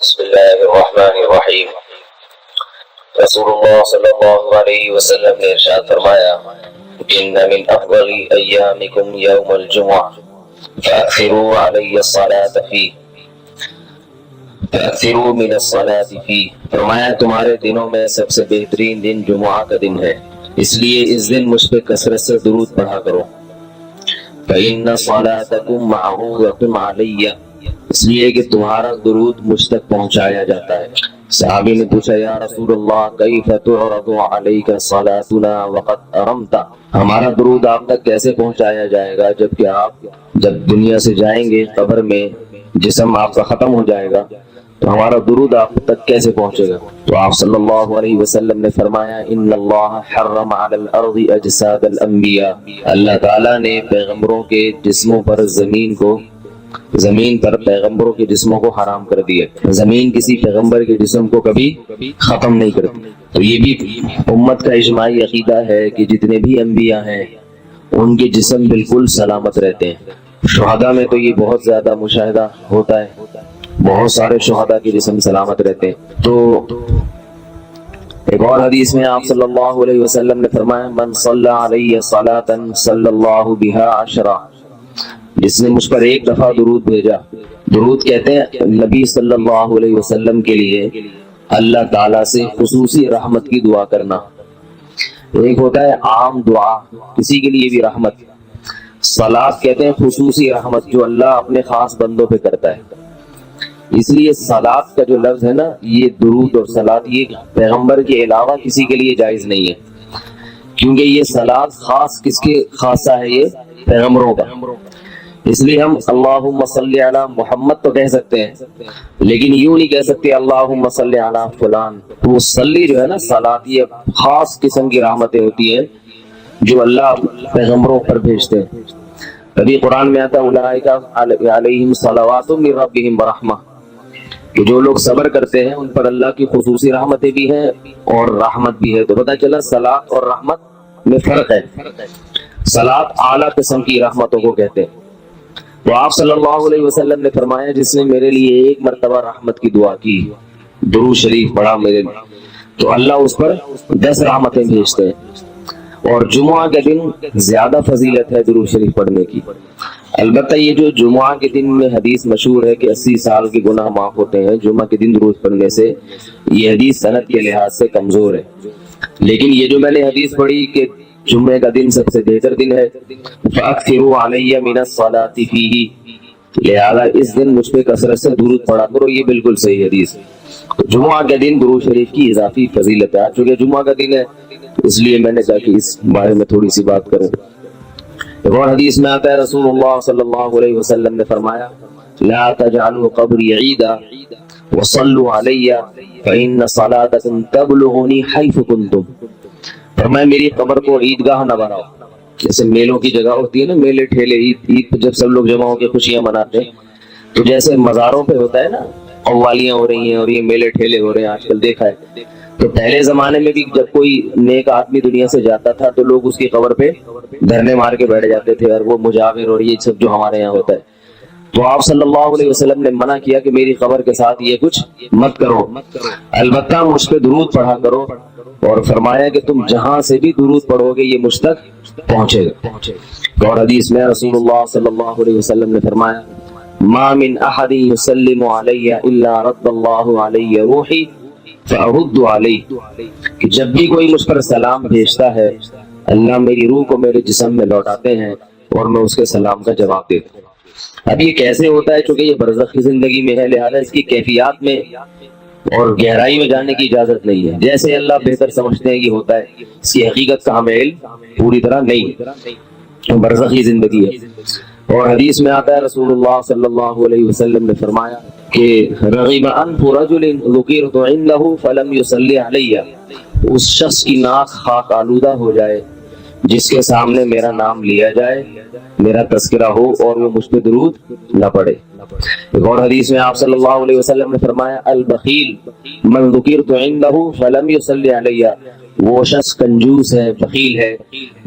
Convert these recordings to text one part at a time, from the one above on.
بسم الله الرحمن الرحیم۔ رسول اللہ صلی اللہ علیہ وسلم نے ارشاد فرمایا ان من افضل ایامکم یوم الجمعہ فاکثروا علی الصلاة فیہ فاکثروا من الصلاة فیہ، فرمایا تمہارے دنوں میں سب سے بہترین دن جمعہ کا دن ہے، اس لیے اس دن مجھ پہ کثرت سے درود پڑھا کرو۔ فإن صلاتکم معروضۃ علی، اس لیے کہ تمہارا درود مجھ تک پہنچایا جاتا ہے۔ صحابی نے پوچھا یا رسول اللہ کیف تعرض علیک صلاتنا وقد ارمت، ہمارا درود آپ تک کیسے پہنچایا جائے گا جبکہ آپ جب دنیا سے جائیں گے قبر میں جسم آپ کا ختم ہو جائے گا تو ہمارا درود آپ تک کیسے پہنچے گا؟ تو آپ صلی اللہ علیہ وسلم نے فرمایا ان اللہ حرم علی الارض اجساد الانبیاء، اللہ تعالیٰ نے پیغمبروں کے جسموں پر زمین پر پیغمبروں کے جسموں کو حرام کر دیا، زمین کسی پیغمبر کے جسم کو کبھی ختم نہیں کرتی۔ تو یہ بھی امت کا اجماعی عقیدہ ہے کہ جتنے بھی انبیاء ہیں ان کے جسم بالکل سلامت رہتے ہیں۔ شہداء میں تو یہ بہت زیادہ مشاہدہ ہوتا ہے، بہت سارے شہداء کے جسم سلامت رہتے ہیں۔ تو ایک اور حدیث میں آپ صلی اللہ علیہ وسلم نے فرمایا من صلی علیہ صلاۃ صلی اللہ بہا عشرہ، جس نے مجھ پر ایک دفعہ درود بھیجا، درود کہتے ہیں نبی صلی اللہ علیہ وسلم کے لیے اللہ تعالیٰ سے خصوصی رحمت کی دعا کرنا۔ ایک ہوتا ہے عام دعا، کسی کے لیے بھی رحمت، صلاۃ کہتے ہیں خصوصی رحمت جو اللہ اپنے خاص بندوں پہ کرتا ہے۔ اس لیے صلاۃ کا جو لفظ ہے نا، یہ درود اور صلاۃ یہ پیغمبر کے علاوہ کسی کے لیے جائز نہیں ہے، کیونکہ یہ صلاۃ خاص کس کے خاصہ ہے؟ یہ پیغمبروں کا۔ اس لیے ہم اللہم صلی علی محمد تو کہہ سکتے ہیں لیکن یوں نہیں کہہ سکتے اللہم صلی علی فلان۔ وہ صلی جو ہے نا، صلاۃ یہ خاص قسم کی رحمتیں ہوتی ہیں جو اللہ پیغمبروں پر بھیجتے ہیں۔ کبھی قرآن میں آتا اولئک علیہم صلوات من ربہم ورحمہ، کہ جو لوگ صبر کرتے ہیں ان پر اللہ کی خصوصی رحمتیں بھی ہیں اور رحمت بھی ہے۔ تو پتہ چلا صلاۃ اور رحمت میں فرق ہے۔ صلاۃ اعلیٰ قسم کی رحمتوں کو کہتے ہیں۔ تو آپ صلی اللہ علیہ وسلم نے فرمایا جس نے میرے لیے ایک مرتبہ رحمت کی دعا کی، درود شریف پڑھا میرے لیے، تو اللہ اس پر 10 رحمتیں بھیجتے ہیں۔ اور جمعہ کے دن زیادہ فضیلت ہے درود شریف پڑھنے کی۔ البتہ یہ جو جمعہ کے دن میں حدیث مشہور ہے کہ 80 سال کے گناہ معاف ہوتے ہیں جمعہ کے دن درود پڑھنے سے، یہ حدیث سند کے لحاظ سے کمزور ہے۔ لیکن یہ جو میں نے حدیث پڑھی کہ جمعہ کا دن سب سے بہتر دن ہے، فَأَكْثِرُوا عَلَيَّ مِنَ الصَّلَاةِ فِيهِ، لہذا اس دن مجھ پہ کثرت سے درود پڑھا کرو، یہ بالکل صحیح حدیث۔ تو جمعہ کے دن درود شریف کی اضافی فضیلت ہے۔ چونکہ جمعہ کا دن ہے اس لیے میں نے کہا کہ اس بارے میں تھوڑی سی بات کروں۔ ایک اور حدیث میں آتا ہے رسول اللہ صلی اللہ علیہ وسلم نے فرمایا لا تجعلوا قبری عیدا وصلوا علی فإن صلاتکم تبلغنی حیث کنتم، فرمایا میری قبر کو عیدگاہ نہ بناؤ۔ جیسے میلوں کی جگہ ہوتی ہے نا، میلے ٹھیلے، عید پہ جب سب لوگ جمع ہو کے خوشیاں مناتے ہیں، تو جیسے مزاروں پہ ہوتا ہے نا قوالیاں ہو رہی ہیں اور یہ میلے ٹھیلے ہو رہے ہیں، آج کل دیکھا ہے۔ تو پہلے زمانے میں بھی جب کوئی نیک آدمی دنیا سے جاتا تھا تو لوگ اس کی قبر پہ دھرنے مار کے بیٹھ جاتے تھے، اور وہ مجاور اور یہ سب جو ہمارے یہاں ہوتا ہے۔ تو آپ صلی اللہ علیہ وسلم نے منع کیا کہ میری قبر کے ساتھ یہ کچھ مت کرو، البتہ مجھ پہ درود پڑھا کرو، اور فرمایا کہ تم جہاں سے بھی درود پڑھو گے یہ مجھ تک پہنچے گا۔ اور حدیث میں رسول اللہ صلی اللہ علیہ وسلم نے فرمایا ما من احد یسلم علی الا رد اللہ علی روحی فأرد علیہ، کہ جب بھی کوئی مجھ پر سلام بھیجتا ہے اللہ میری روح کو میرے جسم میں لوٹاتے ہیں اور میں اس کے سلام کا جواب دیتا ہوں۔ اب یہ کیسے ہوتا ہے؟ چونکہ یہ برزخ کی زندگی میں ہے، لہذا اس کی کیفیات میں اور گہرائی میں جانے کی اجازت نہیں ہے۔ جیسے اللہ بہتر سمجھتے ہیں کہ ہوتا ہے، اس کی حقیقت کا ہمیں علم پوری طرح نہیں، برزخی زندگی ہے۔ اور حدیث میں آتا ہے رسول اللہ صلی اللہ علیہ وسلم نے فرمایا کہ رغب انف رجل ذکرت عنده فلم يصلی علی، اس شخص کی ناک خاک آلودہ ہو جائے جس کے سامنے میرا نام لیا جائے، میرا تذکرہ ہو اور وہ مجھ پہ درود نہ پڑے۔ ایک اور حدیث میں آپ صلی اللہ علیہ وسلم نے فرمایا البخیل من ذکرت عنده فلم يصلی علی، وہ شخص کنجوس ہے، بخیل ہے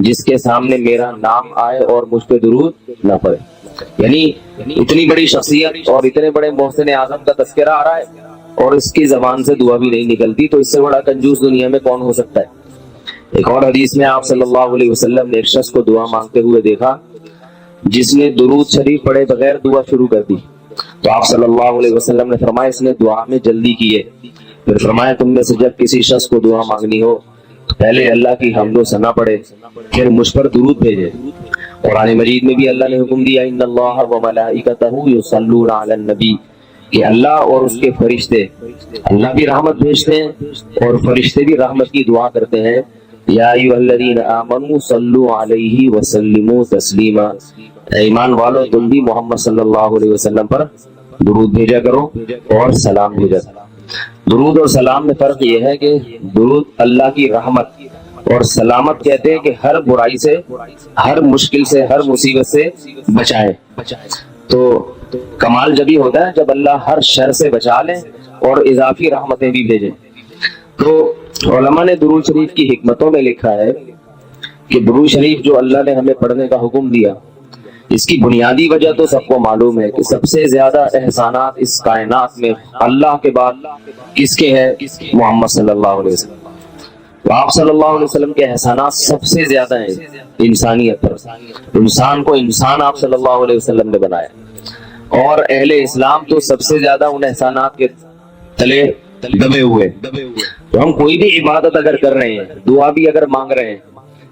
جس کے سامنے میرا نام آئے اور مجھ پہ درود نہ پڑے۔ یعنی اتنی بڑی شخصیت اور اتنے بڑے محسن اعظم کا تذکرہ آ رہا ہے اور اس کی زبان سے دعا بھی نہیں نکلتی، تو اس سے بڑا کنجوس دنیا میں کون ہو سکتا ہے؟ ایک اور حدیث میں آپ صلی اللہ علیہ وسلم نے ایک شخص کو دعا مانگتے ہوئے دیکھا جس نے درود شریف پڑھے بغیر دعا شروع کر دی، تو آپ صلی اللہ علیہ وسلم نے فرمایا اس نے دعا میں جلدی کی ہے۔ پھر فرمایا تم میں سے جب کسی شخص کو دعا مانگنی ہو تو پہلے اللہ کی حمد و ثنا پڑھے، پھر مجھ پر درود بھیجے۔ قرآن مجید میں بھی اللہ نے حکم دیا ان اللہ و ملائکتہ یصلون علی النبی، کہ اللہ اور اس کے فرشتے، اللہ بھی رحمت بھیجتے ہیں اور فرشتے بھی رحمت کی دعا کرتے ہیں۔ یا ایھا الذین آمنوا صلوا علیہ وسلموا تسلیما، ایمان والو تم بھی محمد صلی اللہ علیہ وسلم پر درود بھیجا کرو اور سلام بھیجا کرو۔ درود اور سلام میں فرق یہ ہے کہ درود اللہ کی رحمت اور سلامت کہتے ہیں کہ ہر برائی سے، ہر مشکل سے، ہر مصیبت سے بچائے۔ تو کمال جبھی ہوتا ہے جب اللہ ہر شر سے بچا لے اور اضافی رحمتیں بھی بھیجیں۔ تو علماء نے درود شریف کی حکمتوں میں لکھا ہے کہ درود شریف جو اللہ نے ہمیں پڑھنے کا حکم دیا، اس کی بنیادی وجہ تو سب کو معلوم ہے کہ سب سے زیادہ احسانات اس کائنات میں اللہ کے بعد کس کے ہیں؟ محمد صلی اللہ علیہ وسلم۔ تو آپ صلی اللہ علیہ وسلم کے احسانات سب سے زیادہ ہیں انسانیت پر۔ انسان کو انسان آپ صلی اللہ علیہ وسلم نے بنایا، اور اہل اسلام تو سب سے زیادہ ان احسانات کے تلے دبے ہوئے۔ تو ہم کوئی بھی عبادت اگر کر رہے ہیں، دعا بھی اگر مانگ رہے ہیں،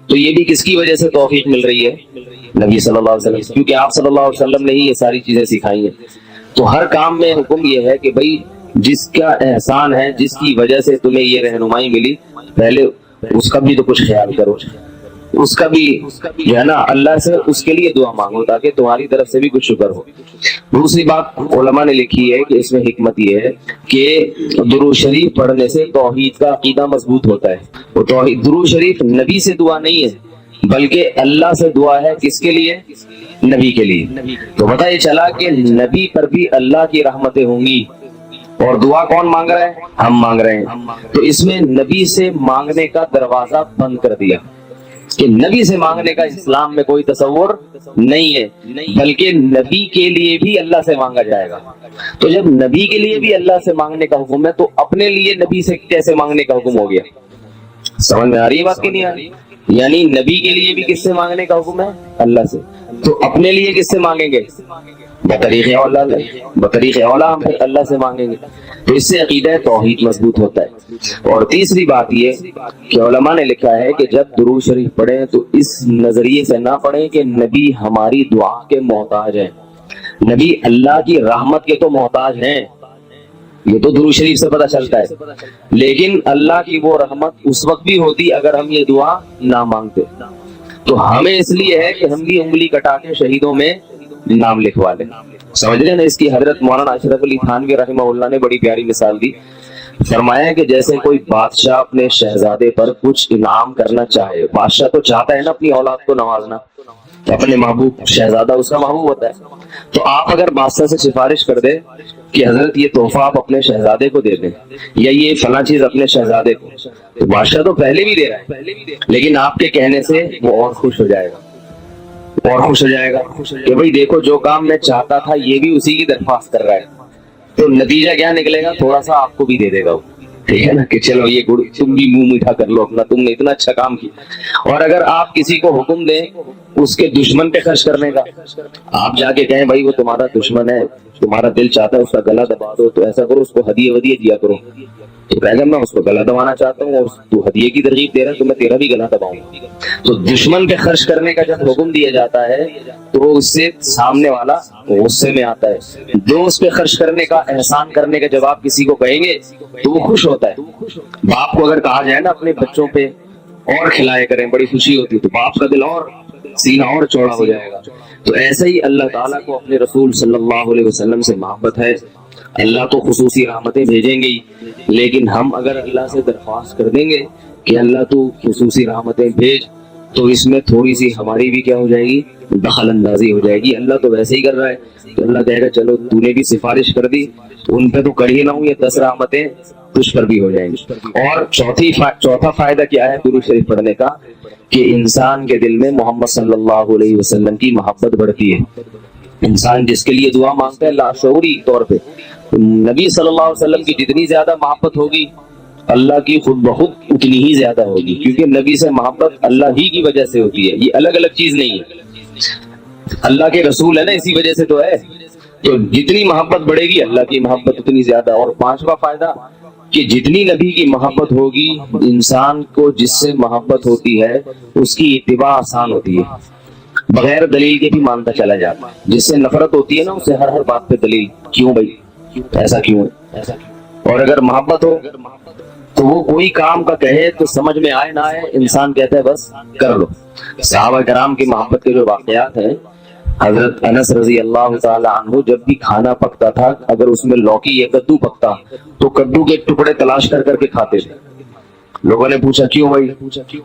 تو یہ بھی کس کی وجہ سے توفیق مل رہی ہے؟ نبی صلی اللہ علیہ وسلم، کیونکہ آپ صلی اللہ علیہ وسلم نے ہی یہ ساری چیزیں سکھائی ہیں۔ تو ہر کام میں حکم یہ ہے کہ بھئی جس کا احسان ہے، جس کی وجہ سے تمہیں یہ رہنمائی ملی، پہلے اس کا بھی تو کچھ خیال کرو، اس کا بھی جو ہے نا اللہ سے اس کے لیے دعا مانگو تاکہ تمہاری طرف سے بھی کچھ شکر ہو۔ دوسری بات علماء نے لکھی ہے کہ اس میں حکمت یہ ہے کہ درود شریف پڑھنے سے توحید کا عقیدہ مضبوط ہوتا ہے۔ وہ توحید، درود شریف نبی سے دعا نہیں ہے بلکہ اللہ سے دعا ہے، کس کے لیے؟ نبی کے لیے۔ تو پتہ یہ چلا کہ نبی پر بھی اللہ کی رحمتیں ہوں گی، اور دعا کون مانگ رہا ہے؟ ہم مانگ رہے ہیں۔ تو اس میں نبی سے مانگنے کا دروازہ بند کر دیا کہ نبی سے مانگنے کا اسلام میں کوئی تصور نہیں ہے، بلکہ نبی کے لیے بھی اللہ سے مانگا جائے گا۔ تو جب نبی کے لیے بھی اللہ سے مانگنے کا حکم ہے تو اپنے لیے نبی سے کیسے مانگنے کا حکم ہو گیا؟ سمجھ میں آ رہی ہے بات کہ نہیں آ رہی؟ یعنی نبی کے لیے بھی کس سے مانگنے کا حکم ہے؟ اللہ سے۔ تو اپنے لیے کس سے مانگیں گے؟ بطریق اولا، بطریق اولا ہم اللہ سے مانگیں گے۔ تو اس سے عقیدہ توحید مضبوط ہوتا ہے۔ اور تیسری بات یہ کہ علماء نے لکھا ہے کہ جب درود شریف پڑھیں تو اس نظریے سے نہ پڑھیں کہ نبی ہماری دعا کے محتاج ہیں، نبی اللہ کی رحمت کے تو محتاج ہیں، یہ تو درود شریف سے پتہ چلتا ہے، لیکن اللہ کی وہ رحمت اس وقت بھی ہوتی اگر ہم یہ دعا نہ مانگتے۔ تو ہمیں اس لیے ہے کہ ہم بھی انگلی کٹا کے شہیدوں میں نام لکھوا لیں۔ سمجھ رہے ہیں نا؟ اس کی حضرت مولانا اشرف علی تھانوی رحمہ اللہ نے بڑی پیاری مثال دی۔ فرمایا کہ جیسے کوئی بادشاہ اپنے شہزادے پر کچھ انعام کرنا چاہے، بادشاہ تو چاہتا ہے نا اپنی اولاد کو نوازنا، تو اپنے محبوب، شہزادہ اس کا محبوب ہوتا ہے، تو آپ اگر بادشاہ سے سفارش کر دیں کہ حضرت یہ تحفہ آپ اپنے شہزادے کو دے دیں یا یہ فلاں چیز اپنے شہزادے کو، تو بادشاہ تو پہلے بھی دے رہا ہے، لیکن آپ کے کہنے سے وہ اور خوش ہو جائے گا، اور خوش ہو جائے گا کہ بھئی دیکھو جو کام میں چاہتا تھا یہ بھی اسی کی درخواست کر رہا ہے۔ تو نتیجہ کیا نکلے گا؟ تھوڑا سا آپ کو بھی دے دے گا وہ، ٹھیک ہے نا، کہ چلو یہ گڑ تم بھی منہ میٹھا کر لو اپنا، تم نے اتنا اچھا کام کیا۔ اور اگر آپ کسی کو حکم دیں اس کے دشمن پہ خرچ کرنے کا، آپ جا کے کہیں بھائی وہ تمہارا دشمن ہے، تمہارا دل چاہتا ہے اس کا گلا دبا دو، تو ایسا کرو اس کو ہدیے ودیے دیا کرو، تو کہے گا میں اس کو گلا دبانا چاہتا ہوں اور تو ہدیے کی ترغیب دے رہا ہے تو میں تیرا بھی گلا دباؤں گا۔ تو دشمن پہ خرچ کرنے کا جب حکم دیا جاتا ہے تو اس سے سامنے والا غصے میں آتا ہے، دوست پہ خرچ کرنے کا، احسان کرنے کا جب آپ کسی کو کہیں گے تو وہ خوش ہوتا ہے۔ باپ کو اگر کہا جائے نا اپنے بچوں پہ اور کھلائے کریں، بڑی خوشی ہوتی ہے، تو باپ کا دل اور سینہ اور چوڑا ہو جائے گا۔ تو ایسے ہی اللہ تعالیٰ کو اپنے رسول صلی اللہ علیہ وسلم سے محبت ہے، اللہ تو خصوصی رحمتیں بھیجیں گے ہی، لیکن ہم اگر اللہ سے درخواست کر دیں گے کہ اللہ تو خصوصی رحمتیں بھیج، تو اس میں تھوڑی سی ہماری بھی کیا ہو جائے گی؟ دخل اندازی ہو جائے گی۔ اللہ تو ویسے ہی کر رہا ہے، تو اللہ کہے گا چلو تو نے بھی سفارش کر دی، تو ان پہ تو کر ہی نہ ہوں، یہ 10 رحمتیں تجھ پر بھی ہو جائیں گی۔ اور چوتھا فائدہ کیا ہے درود شریف پڑھنے کا؟ کہ انسان کے دل میں محمد صلی اللہ علیہ وسلم کی محبت بڑھتی ہے۔ انسان جس کے لیے دعا مانگتا ہے لاشعوری طور پہ نبی صلی اللہ علیہ وسلم کی جتنی زیادہ محبت ہوگی اللہ کی خود بخود اتنی ہی زیادہ ہوگی، کیونکہ نبی سے محبت اللہ ہی کی وجہ سے ہوتی ہے، یہ الگ الگ چیز نہیں ہے، اللہ کے رسول ہے نا، اسی وجہ سے تو ہے، تو جتنی محبت بڑھے گی اللہ کی محبت اتنی زیادہ۔ اور پانچواں فائدہ کہ جتنی نبی کی محبت ہوگی، انسان کو جس سے محبت ہوتی ہے اس کی اتباع آسان ہوتی ہے، بغیر دلیل کے بھی مانتا چلا جاتا ہے۔ جس سے نفرت ہوتی ہے نا، اسے ہر ہر بات پہ دلیل، کیوں بھائی ایسا کیوں ہے، اور اگر محبت ہو تو وہ کوئی کام کا کہے تو سمجھ میں آئے نہ آئے انسان کہتا ہے بس کر لو۔ صحابہ کرام کی محبت کے جو واقعات ہیں، حضرت انس رضی اللہ تعالی عنہ جب بھی کھانا پکتا تھا، اگر اس میں لوکی یا کدو پکتا تو کدو کے ٹکڑے تلاش کر کر کے کھاتے تھے۔ لوگوں نے پوچھا کیوں بھائی؟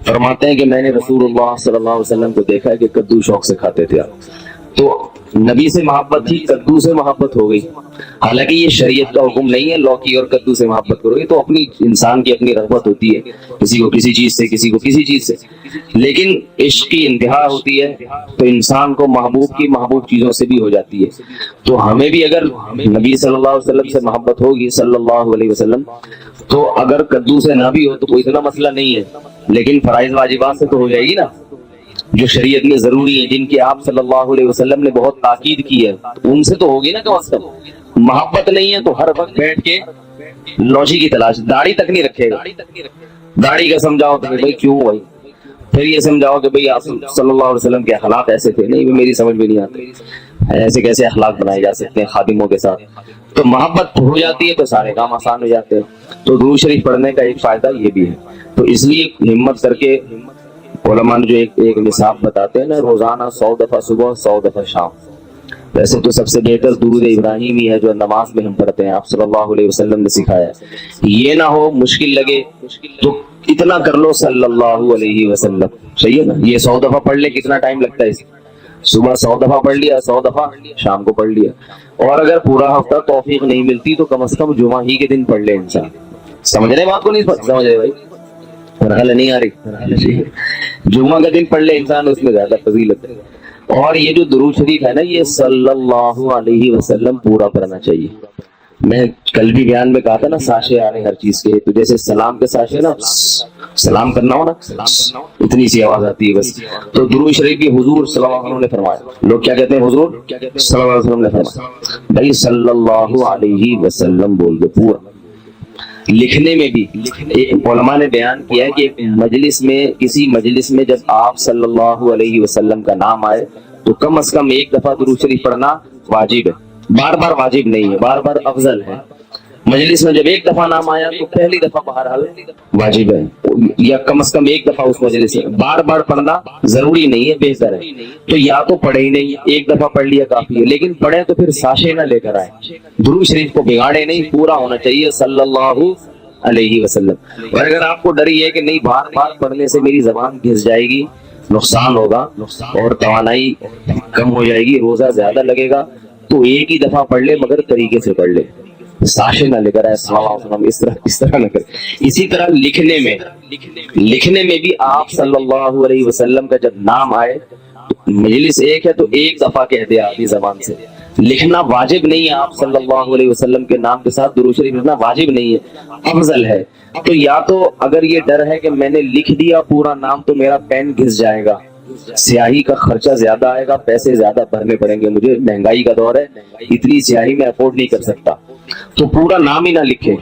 فرماتے ہیں کہ میں نے رسول اللہ صلی اللہ علیہ وسلم کو دیکھا ہے کہ کدو شوق سے کھاتے تھے آپ، تو نبی سے محبت تھی، کدو سے محبت ہو گئی۔ حالانکہ یہ شریعت کا حکم نہیں ہے لوکی اور کدو سے محبت کرو، یہ تو اپنی انسان کی اپنی رغبت ہوتی ہے، کسی کو کسی چیز سے، کسی کو کسی چیز سے، لیکن عشق کی انتہا ہوتی ہے تو انسان کو محبوب کی محبوب چیزوں سے بھی ہو جاتی ہے۔ تو ہمیں بھی اگر نبی صلی اللہ علیہ وسلم سے محبت ہوگی صلی اللہ علیہ وسلم، تو اگر کدو سے نہ بھی ہو تو کوئی اتنا مسئلہ نہیں ہے، لیکن فرائض واجبات سے تو ہو جائے گی نا، جو شریعت میں ضروری ہے، جن کی آپ صلی اللہ علیہ وسلم نے بہت تاکید کی ہے، ان سے تو ہوگی نا کم از کم۔ محبت نہیں ہے تو ہر وقت بیٹھ کے لوچی کی تلاش، داڑھی تک نہیں رکھے گا، داڑھی کا سمجھاؤ تو بھائی کیوں بھائی، پھر یہ سمجھاؤ کہ بھائی آپ صلی اللہ علیہ وسلم کے اخلاق ایسے تھے، نہیں میری سمجھ میں نہیں آتے، ایسے کیسے اخلاق بنائے جا سکتے ہیں خادموں کے ساتھ۔ تو محبت ہو جاتی ہے تو سارے کام آسان ہو جاتے ہیں۔ تو درود شریف پڑھنے کا ایک فائدہ یہ بھی ہے، تو اس لیے ہمت کر کے علماء نے جو ایک نصاب بتاتے ہیں نا، روزانہ 100 دفعہ صبح 100 دفعہ شام۔ ویسے تو سب سے بہتر درود ابراہیمی ہے جو نماز میں ہم پڑھتے ہیں، آپ صلی اللہ علیہ وسلم نے سکھایا ہے۔ یہ نہ ہو مشکل لگے تو اتنا کر لو صلی اللہ علیہ وسلم، صحیح ہے نا؟ یہ 100 دفعہ پڑھ لے، کتنا ٹائم لگتا ہے اس؟ صبح 100 دفعہ پڑھ لیا، 100 دفعہ شام کو پڑھ لیا، اور اگر پورا ہفتہ توفیق نہیں ملتی تو کم از کم جمعہ ہی کے دن پڑھ لے انسان۔ سمجھ رہے بات کو؟ نہیں سمجھ رہے بھائی؟ مرحلہ نہیں آ رہی؟ جمعہ کا دن پڑھ لے انسان، اس میں زیادہ فضیلت ہے۔ اور یہ جو درود شریف ہے نا، یہ صلی اللہ علیہ وسلم پورا پڑھنا چاہیے۔ میں کل بھی بیان میں کہا تھا نا، ساشے آ رہے ہر چیز کے، تو جیسے سلام کے ساشے نا، سلام کرنا ہو نا، اتنی سی آواز آتی ہے بس، تو درود شریف بھی حضور صلی اللہ علیہ وسلم نے فرمایا۔ لوگ کیا کہتے ہیں؟ حضور صلی اللہ علیہ وسلم نے فرمایا، بھائی صلی اللہ علیہ وسلم بول دو پورا۔ لکھنے میں بھی علماء نے بیان کیا ہے کہ ایک مجلس میں، کسی مجلس میں جب آپ صلی اللہ علیہ وسلم کا نام آئے تو کم از کم ایک دفعہ درود شریف پڑھنا واجب ہے، بار بار واجب نہیں ہے، بار بار افضل ہے۔ مجلس میں جب ایک دفعہ نام آیا تو پہلی دفعہ بہرحال واجب ہے، یا کم از کم ایک دفعہ اس مجلس سے، بار بار پڑھنا ضروری نہیں ہے، بہتر ہے۔ تو یا تو پڑھے ہی نہیں، ایک دفعہ پڑھ لیا کافی ہے، لیکن پڑھے تو پھر ساشے نہ لے کر آئے، درود شریف کو بگاڑے نہیں، پورا ہونا چاہیے صلی اللہ علیہ وسلم۔ اور اگر آپ کو ڈر یہ ہے کہ نہیں بار بار پڑھنے سے میری زبان گھس جائے گی، نقصان ہوگا اور توانائی کم ہو جائے گی، روزہ زیادہ لگے گا، تو ایک ہی دفعہ پڑھ لے، مگر طریقے سے پڑھ لے، ساشے نہ لے کر آئے صلی اللہ علیہ وسلم، اس طرح نہ کرے۔ اسی طرح لکھنے میں بھی آپ صلی اللہ علیہ وسلم کا جب نام آئے، مجلس ایک ہے تو ایک دفعہ کہہ دیا اپنی زبان سے، لکھنا واجب نہیں ہے، آپ صلی اللہ علیہ وسلم کے نام کے ساتھ درود شریف لکھنا واجب نہیں ہے، افضل ہے۔ تو یا تو اگر یہ ڈر ہے کہ میں نے لکھ دیا پورا نام تو میرا پین گھس جائے گا، سیاہی کا خرچہ زیادہ آئے گا، پیسے زیادہ بھرنے پڑیں گے، مجھے مہنگائی کا دور ہے، اتنی سیاہی میں افورڈ نہیں کر سکتا، تو پورا نام ہی نہ لکھے،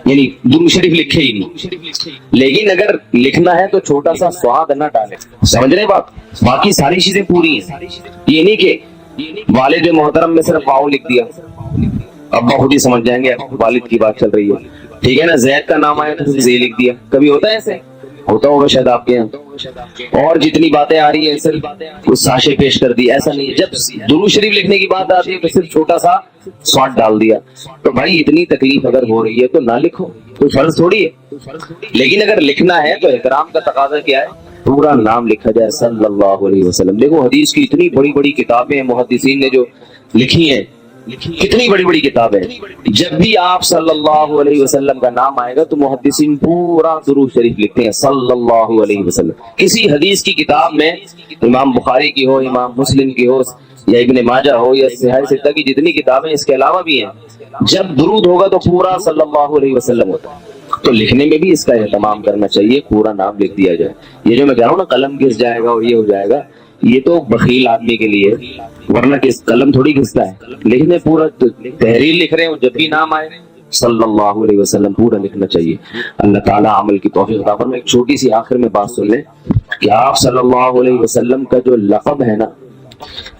یعنی درود شریف لکھے ہی نہیں۔ لیکن اگر لکھنا ہے تو چھوٹا سا سواد نہ ڈالے، سمجھ رہے بات؟ باقی ساری چیزیں پوری ہیں، یہ نہیں کہ والد محترم میں صرف واؤ لکھ دیا، ابا خود ہی سمجھ جائیں گے والد کی بات چل رہی ہے، ٹھیک ہے نا؟ زید کا نام آیا تو زے لکھ دیا، کبھی ہوتا ہے ایسے؟ ہوتا ہوگا شاید آپ کے یہاں۔ اور جتنی باتیں آ رہی ہیں صرف کچھ ساشے پیش کر دی، ایسا نہیں ہے۔ جب درود شریف لکھنے کی بات آتی ہے تو صرف چھوٹا سا سواد ڈال دیا، تو بھائی اتنی تکلیف اگر ہو رہی ہے تو نہ لکھو، کوئی فرض تھوڑی ہے۔ لیکن اگر لکھنا ہے تو احترام کا تقاضا کیا ہے؟ پورا نام لکھا جائے صلی اللہ علیہ وسلم۔ دیکھو حدیث کی اتنی بڑی بڑی کتابیں محدثین نے جو لکھی ہیں، کتنی بڑی بڑی کتابیں. جب بھی آپ صلی اللہ علیہ وسلم کا نام آئے گا تو محدثین پورا درود شریف لکھتے ہیں صلی اللہ علیہ وسلم. کسی حدیث کی کتاب میں امام بخاری کی ہو، امام مسلم کی ہو، یا ابن ماجہ ہو، یا صحیح ستہ کی جتنی کتابیں اس کے علاوہ بھی ہیں، جب درود ہوگا تو پورا صلی اللہ علیہ وسلم ہوتا ہے. تو لکھنے میں بھی اس کا اہتمام کرنا چاہیے، پورا نام لکھ دیا جائے. یہ جو میں کہہ رہا ہوں نا قلم گھس جائے گا اور یہ ہو جائے گا، یہ تو بخیل آدمی کے لیے، ورنہ کس قلم تھوڑی گھستا ہے. لکھنے پورا تحریر لکھ رہے ہو، جب بھی نام آئے صلی اللہ علیہ وسلم پورا لکھنا چاہیے. اللہ تعالیٰ عمل کی توفیق عطا فرمائے. ایک چھوٹی سی آخر میں بات سن لیں کہ آپ صلی اللہ علیہ وسلم کا جو لقب ہے نا،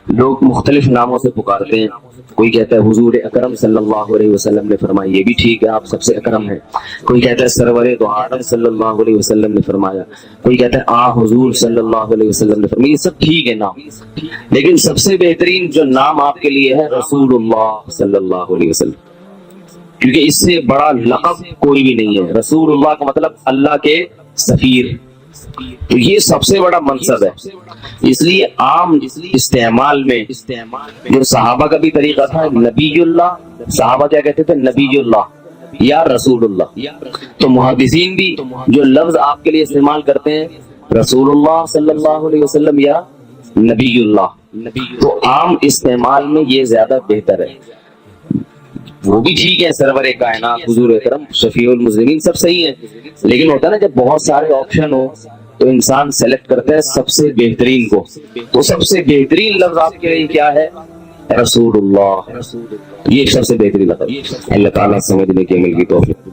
لوگ مختلف ناموں سے پکارتے ہیں. کوئی کہتا ہے حضور اکرم صلی اللہ علیہ وسلم نے فرمایا، یہ بھی ٹھیک ہے، آپ سب سے اکرم ہیں. کوئی کہتا ہے سرور دو عالم صلی اللہ علیہ وسلم نے فرمایا. کوئی کہتا ہے آ حضور صلی اللہ علیہ وسلم نے فرمایا. یہ سب ٹھیک ہے نام، لیکن سب سے بہترین جو نام آپ کے لیے ہے رسول اللہ صلی اللہ علیہ وسلم، کیونکہ اس سے بڑا لقب کوئی بھی نہیں ہے. رسول اللہ کا مطلب اللہ کے سفیر، تو یہ سب سے بڑا منصب ہے. اس لیے عام استعمال میں جو صحابہ کا بھی طریقہ تھا، نبی اللہ، صحابہ کیا کہتے تھے؟ نبی اللہ یا رسول اللہ. تو محدثین بھی جو لفظ آپ کے لیے استعمال کرتے ہیں رسول اللہ صلی اللہ علیہ وسلم یا نبی اللہ، تو عام استعمال میں یہ زیادہ بہتر ہے. وہ بھی ٹھیک ہے، سرور کائنات حضور اکرم شفیع المذنبین سب صحیح ہے، لیکن ہوتا ہے نا جب بہت سارے آپشن ہو تو انسان سلیکٹ کرتا ہے سب سے بہترین کو. تو سب سے بہترین لفظ آپ کے لیے کیا ہے؟ رسول اللہ. یہ سب سے بہترین لفظ. اللہ تعالیٰ سمجھنے کی عمل کی توفیق.